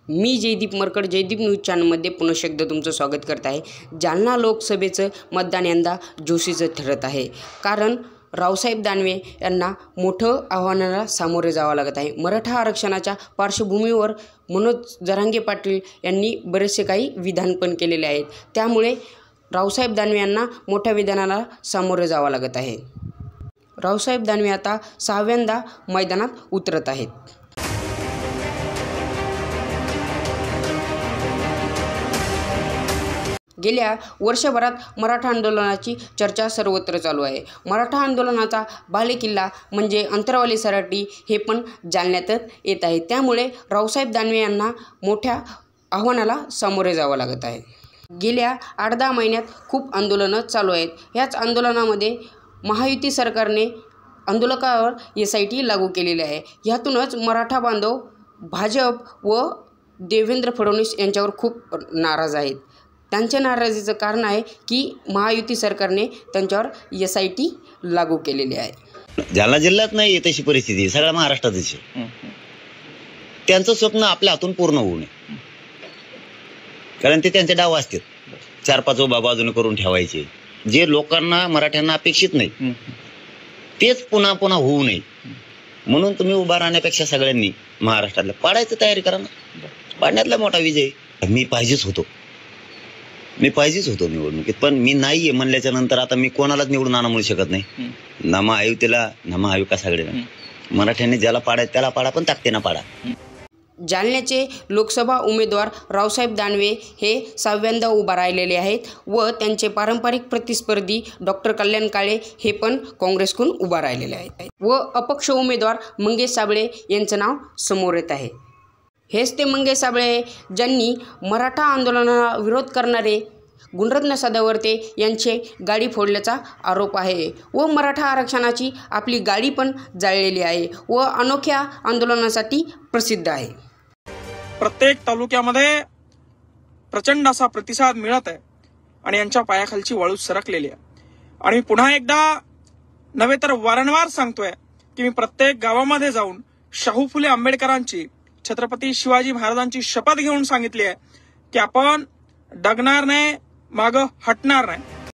मी Jaydeep Markad Jaydeep news चॅनलमध्ये पुन्हा एकदा तुमचं स्वागत करत आहे। जालना लोकसभेचं मतदान यंदा जोशीचं ठरत आहे, कारण रावसाहेब दानवे यांना मोठं आव्हानाला सामोरे जावं लागत आहे। मराठा आरक्षणाच्या पार्श्वभूमीवर मनोज जरांगे पाटील यांनी बरेचसे काही विधान पण केलेले आहेत, त्यामुळे रावसाहेब दानवे यांना मोठ्या विधानाला सामोरे जावं लागत आहे। रावसाहेब दानवे आता 6व्यांदा मैदानात उतरत आहेत। गेल्या वर्षभरात मराठा आंदोलनाची चर्चा सर्वत्र चालू आहे। मराठा आंदोलनाचा बालेकिल्ला म्हणजे अंतरवाली सराटी हे पण जालन्यातच येत आहे, त्यामुळे रावसाहेब दानवे यांना मोठ्या आव्हानाला सामोरे जावं लागत आहे। गेल्या 8-10 महिन्यात खूप आंदोलनं चालू आहेत। याच आंदोलनामध्ये महायुती सरकारने आंदोलकांवर SIT लागू केलेली आहे। यातूनच मराठा बांधव भाजप व देवेंद्र फडणवीस यांच्यावर खूप नाराज आहेत। त्यांच्या नाराजीचं कारण आहे की महायुती सरकारने त्यांच्यावर SIT लागू केलेली आहे। जालना जिल्ह्यात नाही तशी परिस्थिती, सगळ्या महाराष्ट्रातच आहे। त्यांचं स्वप्न आपल्या हातून पूर्ण होऊ नये, कारण ते त्यांचे डाव असतात, 4-5 बाजूने करून ठेवायचे, जे लोकांना मराठ्यांना अपेक्षित नाही तेच पुन्हा पुन्हा होऊ नये म्हणून तुम्ही उभा राहण्यापेक्षा सगळ्यांनी महाराष्ट्रातल्या पाडायची तयारी करा ना। पाडण्यातला मोठा विजय मी पाहिजेच होतो निवडणुकीत, पण मी नाहीये म्हणल्याच्या नंतर आता मी कोणालाच निवडून आणू म्हणू शकत नाही। ना महायुतीला ना महाविकास आघाडीला, मराठ्यांनी ज्याला पाडायचं त्याला पाडा, पण ताकदीनं पाडा। जालन्याचे लोकसभा उमेदवार रावसाहेब दानवे हे 6व्यांदा उभा राहिलेले आहेत व त्यांचे पारंपरिक प्रतिस्पर्धी डॉक्टर कल्याण काळे हे पण काँग्रेसकडून उभा राहिलेले आहेत व अपक्ष उमेदवार मंगेश साबळे यांचं नाव समोर येत आहे। हेच ते मंगेश साबळे ज्यांनी मराठा आंदोलनाला विरोध करणारे गुणरत्न सदावर्ते यांचे गाडी फोडल्याचा आरोप आहे व मराठा आरक्षणाची आपली गाडी पण जाळलेली आहे व अनोख्या आंदोलनासाठी प्रसिद्ध आहे। प्रत्येक तालुक्यामध्ये प्रचंड असा प्रतिसाद मिळत आहे आणि यांच्या पायाखालची वाळू सरकलेली आहे। आणि पुन्हा एकदा नव्हे तर वारंवार सांगतोय की मी प्रत्येक गावामध्ये जाऊन शाहू फुले आंबेडकरांची, छत्रपती शिवाजी महाराजांची शपथ घेऊन सांगितली आहे की आपण डगणार नाही, मागं हटणार नाही।